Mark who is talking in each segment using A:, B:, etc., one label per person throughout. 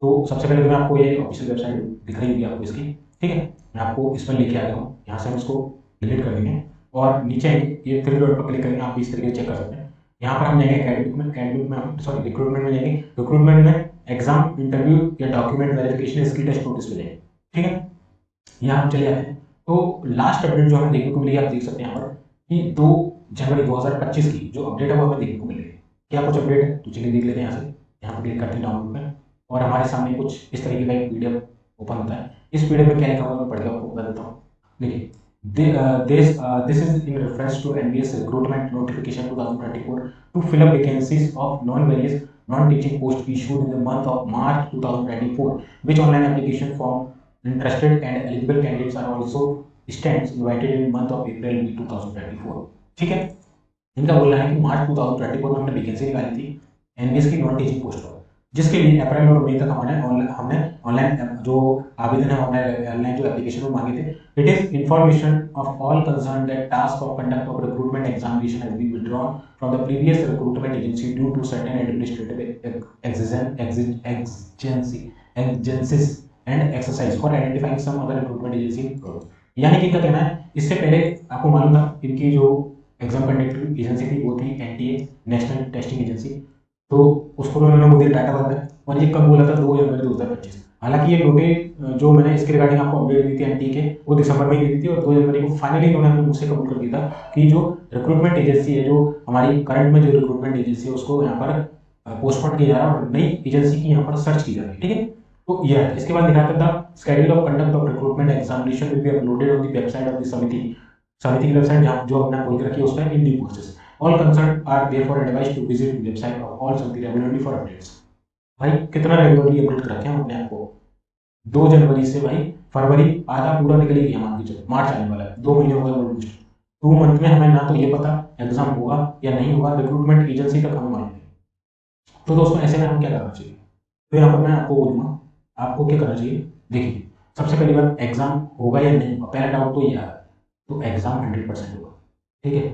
A: तो सबसे पहले तो मैं आपको ये ऑफिशियल वेबसाइट दिख रही होगी आपको इसकी, ठीक है। मैं आपको इस पर लेके आ गया हूँ, यहाँ से हम इसको डिलीट कर देंगे और नीचे ये 3 डॉट पर क्लिक करेंगे। आप भी इस तरीके से चेक कर सकते हैं। यहाँ पर हम जाएंगे एकेडमिक में हम सॉरी रिक्रूटमेंट में जाएंगे। रिक्रूटमेंट में एग्जाम, इंटरव्यू या document verification, skill test notice पे जाएंगे, ठीक है। यहाँ हम चले जाते हैं। तो लास्ट अपडेट जो हमें देखने को मिली, आप देख सकते हैं यहाँ पर कि 2 जनवरी 2025 की जो अपडेट है वो हमें देखने को मिल रही है। क्या कुछ अपडेट है तो चलिए देख लेते हैं। यहाँ पर क्लिक करते हैं डाउनलोड में और हमारे सामने कुछ इस तरीके का एक पीडीएफ ओपन होता है। इस पीडीएफ में क्या लिखा हुआ है मैं पढ़ के आपको बता देता हूँ। देखिए, this is in reference to NBS recruitment notification 2024 to fill up vacancies of non-various non-teaching posts issued in the month of March 2024, which online application form interested and eligible candidates are also stands invited in month of April 2024। ठीक है, इनका बोलना है कि मार्च 2024 में हमने vacancy निकाली थी एनबीएस की नॉन टीचिंग पोस्ट पर, जिसके लिए अप्रैल और मई तक हमने ऑनलाइन जो आवेदन है, ऑनलाइन जो एप्लीकेशन मांगे थे। It is information of all concern that task of conduct of recruitment examination has been withdrawn from the previous recruitment agency due to certain administrative exigencies and exercise for identifying some other recruitment agency. यानी कि इनका कहना है, इससे पहले आपको मालूम था इनकी जो एग्जाम कंडक्टिंग एजेंसी थी वो थी एनटीए, नेशनल टेस्टिंग एजेंसी। तो उसको तो उन्होंने मुझे डाटा बंद है और ये कब बोला था 2 जनवरी 2025। हालांकि ये नोटिस जो मैंने इसके रिगार्डिंग आपको अपडेट दी थी एनटीए के, वो दिसंबर में ही दी थी और 2 जनवरी को फाइनली उन्होंने मुझसे कबूल कर दिया था कि जो रिक्रूटमेंट एजेंसी है, जो हमारी करंट में जो रिक्रूटमेंट एजेंसी है, उसको यहाँ पर पोस्टपोन किया जा रहा है और नई एजेंसी की यहाँ पर सर्च की जा रही है, ठीक है। तो यह है। इसके बाद दिखाता था schedule of conduct of recruitment examination will be uploaded on the website of the समिति की वेबसाइट जहाँ जो हमने खोल के रखी है उसमें in due courses. All concern are therefore advised to visit the website of all Samiti regularly for updates. भाई कितना रेगुलरली अपडेट कर रखे हैं अपने आप को। 2 जनवरी से भाई फरवरी आधा पूरा निकल ही गया, मान के चलो मार्च आने वाला है, 2 महीने हो गए ऑलमोस्ट। 2 मंथ में हमें ना तो ये पता एग्जाम होगा या नहीं होगा, रिक्रूटमेंट एजेंसी तक हमें मालूम नहीं। तो दोस्तों ऐसे में हम क्या करना चाहिए, तो यहाँ पर मैं आपको बोलूँगा आपको क्या करना चाहिए। देखिए, सबसे पहली बात, एग्जाम होगा या नहीं होगा, पहला डाउट तो ये है। तो एग्जाम 100% होगा, ठीक है।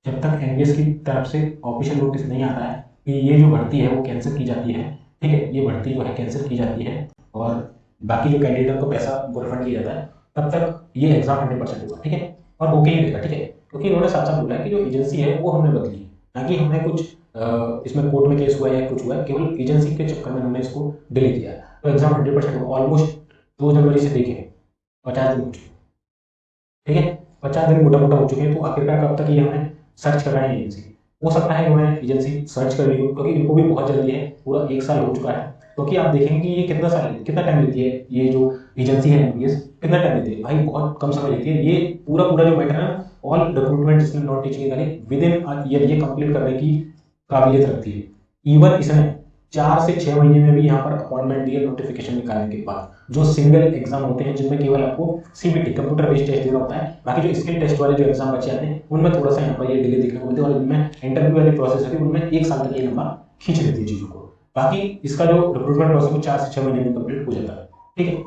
A: जब तक एनबीएस की तरफ से ऑफिशियल नोटिस नहीं आता है कि ये जो भर्ती है वो कैंसिल की जाती है, ठीक है, ये भर्ती जो है कैंसिल की जाती है और बाकी जो कैंडिडेट को पैसा वो रिफंड किया जाता है, तब तक ये एग्जाम 100% होगा, ठीक है। और होके ही रहेगा, ठीक है, क्योंकि इन्होंने साफ साफ बोला है कि जो एजेंसी है वो हमने बदली, ना कि हमने कुछ इसमें कोर्ट में केस हुआ है या कुछ हुआ है, केवल एजेंसी के चक्कर में हमने इसको डिले किया। तो एग्जाम 100% होगा। ऑलमोस्ट 2 जनवरी से देखें 50 दिन हो चुके, ठीक है, 50 दिन मोटा मोटा हो चुके हैं। तो आखिरकार कब तक ये हमें सर्च कर रहा है एजेंसी। हो सकता है उन्हें एजेंसी सर्च कर ली हो, क्योंकि इनको भी बहुत जल्दी है, पूरा 1 साल हो चुका है। क्योंकि आप देखेंगे कि ये कितना टाइम लेती है, ये जो एजेंसी है एनबीएस कितना टाइम लेती है भाई, बहुत कम समय लेती है। ये पूरा जो मैटर है all recruitment skill not teaching with in year ये कंप्लीट करने की काबिलियत रखती है। इवन इसने 4 से 6 महीने में भी यहाँ पर अपॉइंटमेंट दिया नोटिफिकेशन निकालने के बाद। जो सिंगल एग्जाम होते हैं जिनमें केवल आपको सीबीटी कंप्यूटर बेस्ड टेस्ट देना होता है, बाकी जो स्किल टेस्ट वाले जो एग्जाम बचे आते हैं उनमें थोड़ा सा यहाँ पर ये डिले देखने को मिलते हैं और इनमें इंटरव्यू वाली प्रोसेस है उनमें 1 साल तक ये लंबा खींच लेती है चीज़ों को। बाकी इसका जो रिक्रूटमेंट प्रोसेस वो 4 से 6 महीने में कंप्लीट हो जाता है, ठीक है।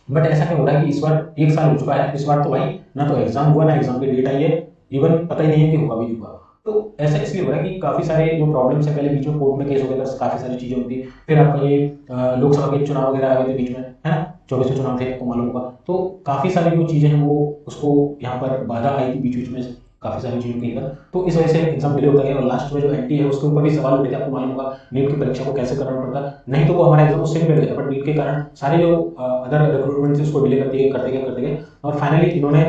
A: बट ऐसा क्या हो रहा है कि इस बार 1 साल हो चुका है, इस बार तो भाई ना तो एग्जाम हुआ ना एग्जाम की डेट आई है, इवन पता ही नहीं है कि होगा भी नहीं हुआ। तो ऐसा इसलिए हो रहा है कि काफी सारे जो प्रॉब्लम्स है, पहले बीच में कोर्ट में केस हो गया था, काफी सारी चीजें होती, फिर आपका ये लोकसभा के चुनाव वगैरह आ गए थे बीच में, है ना, 24 चुनाव थे, आपको मालूम होगा। तो काफी सारी जो चीजें हैं वो उसको यहाँ पर बाधा आई थी बीच में काफी सारी चीजों की। तो इस वजह से एग्जाम डिले होता गया और लास्ट में जो एनटी है उसके ऊपर भी सवाल उठे थे, आपको मालूम होगा। नीट की परीक्षा को कैसे करना पड़ता, नहीं तो वो हमारा एग्जाम उससे भी गया, बट नीट के कारण सारे जो अदर रिक्रूटमेंट थे उसको डिले करते गए और फाइनली इन्होंने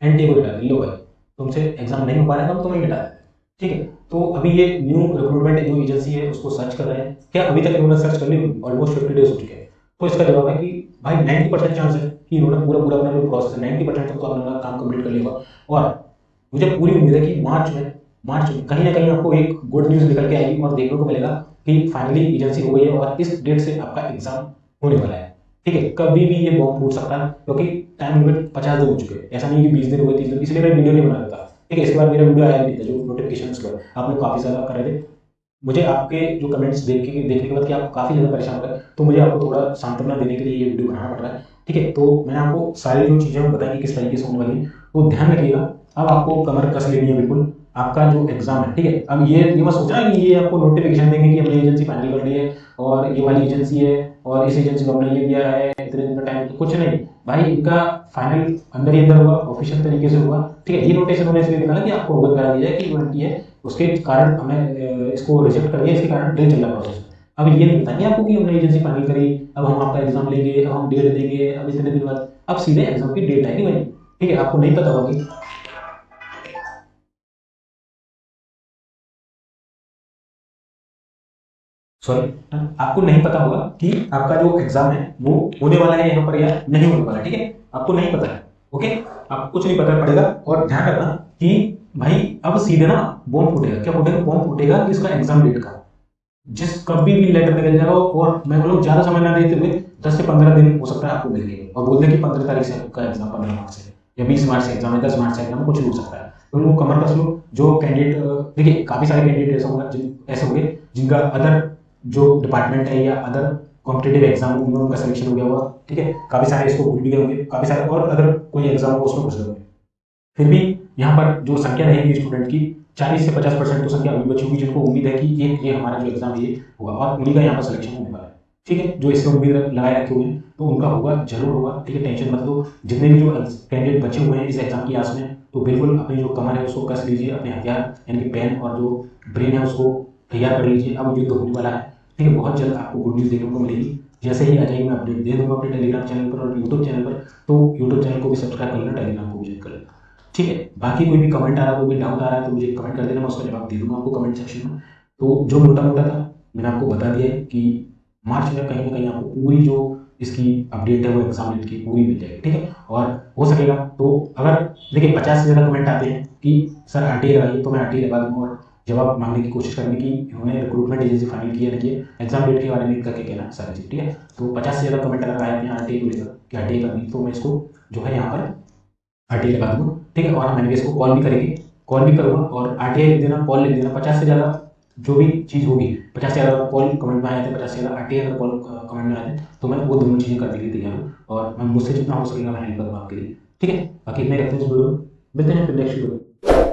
A: एनटी को हटा दिया। लो भाई तुमसे एग्जाम नहीं हो पा रहा है, तो तुम्हें हटा देते, ठीक है। तो अभी ये न्यू रिक्रूटमेंट जो एजेंसी है उसको सर्च कर रहे हैं। क्या अभी तक इन्होंने सर्च कर ली? ऑलमोस्ट 50 डेज हो चुके हैं। तो इसका जवाब है कि भाई 90% चांस है कि इन्होंने पूरा अपना जो प्रोसेस है 90% तक तो अपना काम कंप्लीट कर लिया। और मुझे पूरी उम्मीद है कि मार्च में कहीं ना कहीं आपको एक गुड न्यूज़ निकल के आएगी और देखने को मिलेगा कि फाइनली एजेंसी हो गई है और इस डेट से आपका एग्जाम होने वाला है, ठीक है। कभी भी ये बॉम्ब फूट सकता है क्योंकि टाइम लिमिट 50 दिन हो चुके हैं, ऐसा नहीं कि 20 दिन हुए 30 दिन, इसलिए मैं वीडियो नहीं बना रहा था, ठीक है। इसके बाद मेरा वीडियो आया नहीं था, जो नोटिफिकेशन आप लोग काफ़ी ज़्यादा कर रहे थे। मुझे आपके जो कमेंट्स देखने के बाद कि आप काफ़ी ज़्यादा परेशान हो गए, तो मुझे आपको थोड़ा सांत्वना देने के लिए ये वीडियो बनाना पड़ रहा है, ठीक है। तो मैंने आपको सारी जो चीज़ें बताई कि किस तरीके से होने वाली है, तो ध्यान रखिएगा। अब आपको कमर कस लेनी है बिल्कुल, आपका जो एग्जाम है, ठीक है। अब ये मत सोचना कि ये आपको नोटिफिकेशन देंगे कि अपनी एजेंसी फाइनल कर ली है और ये वाली एजेंसी है और इस एजेंसी को हमने ये दिया है इतने दिन का टाइम, तो कुछ नहीं भाई, इनका फाइनल अंदर ही अंदर हुआ, ऑफिशियल तरीके से हुआ, ठीक है। ये नोटिस उन्होंने इसलिए निकाला कि आपको अवगत करा दिया जाए कि इवेंट है, उसके कारण हमें इसको रिजेक्ट कर दिया, इसके कारण डिले चल रहा है प्रोसेस। अब ये नहीं बताएंगे आपको कि हमने एजेंसी फाइनल करी, अब हम आपका एग्जाम लेंगे, अब हम डेट देंगे, अब इतने दिन बाद, अब सीधे एग्जाम की डेट आएगी भाई, ठीक है। आपको नहीं पता होगी, सॉरी, आपको नहीं पता होगा कि आपका जो एग्जाम है वो होने वाला है यहाँ पर या नहीं होने वाला है, ठीक है। आपको नहीं पता है, ओके, आपको कुछ नहीं पता पड़ेगा। और ध्यान रखना कि भाई अब सीधे ना बॉम्ब फूटेगा, क्या फूटेगा, बॉम्ब फूटेगा इसका एग्जाम डेट का, जिस कभी भी लेटर निकल जाएगा। और मैं बोलूँ ज्यादा समय ना देते हुए 10 से 15 दिन हो सकता है आपको मिल गए, और बोल दे कि 15 तारीख से आपका एग्जाम, 15 मार्च से या 20 मार्च से एग्जाम है, 10 मार्च से एग्जाम, कुछ भी हो सकता है। तो वो कमर कस लो। जो कैंडिडेट, देखिए काफी सारे कैंडिडेट ऐसे होंगे जिनका अदर जो डिपार्टमेंट है या अदर कॉम्पिटेटिव एग्जाम उनमें उनका सिलेक्शन हो गया हुआ, ठीक है। काफी सारे इसको भूल भी गए होंगे, काफी सारे और अदर कोई एग्जाम हो उसमें घुस गए होंगे। फिर भी यहाँ पर जो संख्या रहेगी स्टूडेंट की, 40 से 50% तो संख्या अभी बची होगी जिनको उम्मीद है कि ये हमारा जो एग्जाम है ये होगा, और उन्हीं का यहाँ पर सिलेक्शन होने वाला है, ठीक है। जो इससे उम्मीद लगाए रखे हुए हैं तो उनका होगा, जरूर होगा, ठीक है, टेंशन मत लो। जितने भी जो कैंडिडेट बचे हुए हैं इस एग्जाम की आस में, तो बिल्कुल अपनी जो कमर है उसको कस लीजिए, अपने हथियार यानी कि पेन और जो ब्रेन है उसको तैयार कर लीजिए। अब युद्ध होने वाला है, ठीक है। बहुत जल्द आपको गुड न्यूज़ देखने को मिलेगी, जैसे ही आ जाएगी मैं अपडेट दे दूंगा अपने टेलीग्राम चैनल पर और यूट्यूब चैनल पर। तो यूट्यूब चैनल को भी सब्सक्राइब कर लेना, टेलीग्राम को भी ज्वाइन कर लेना, ठीक है। बाकी कोई भी कमेंट आ रहा है, कोई भी डाउट आ रहा है तो मुझे कमेंट कर देना, मैं उसका जवाब दे दूंगा आपको कमेंट सेक्शन में। तो जो मोटा मोटा था मैंने आपको बता दिया है कि मार्च में कहीं ना कहीं आपको पूरी जो इसकी अपडेट है वो एग्जाम डेट की पूरी मिल जाएगी, ठीक है। और हो सकेगा तो अगर देखिए 50 से ज़्यादा कमेंट आते हैं कि सर आरटीए लगाइए, तो मैं आरटीए लगा दूंगा और जवाब मांगने की कोशिश करेंगे कि इन्होंने रिक्रूटमेंट एजेंसी फाइनल किया नहीं किया, एग्जाम डेट के बारे में करके कहना है सारी चीज़, ठीक है। तो 50 से ज़्यादा कमेंट अगर आए हैं आरटीए को लेकर कि आरटीए करनी, तो मैं इसको जो है यहाँ पर आरटीए लगा दूंगा, ठीक है। और हम एनवीएस को कॉल भी करेंगे, कॉल भी करूंगा, और आरटीए लिख देना, कॉल लिख देना। 50 से ज़्यादा जो भी चीज़ होगी, 50 से ज़्यादा कॉल कमेंट में आए थे, 50 से ज़्यादा आरटीए अगर कॉल कमेंट में आए थे, तो मैं वो दोनों चीज़ें करने के लिए तैयार हूँ, और मैं मुझसे जितना हो सकेगा मैं हेल्प करूँगा आपके लिए, ठीक है। बाकी इतने रखते हैं इस वीडियो में, मिलते हैं फिर नेक्स्ट वीडियो में।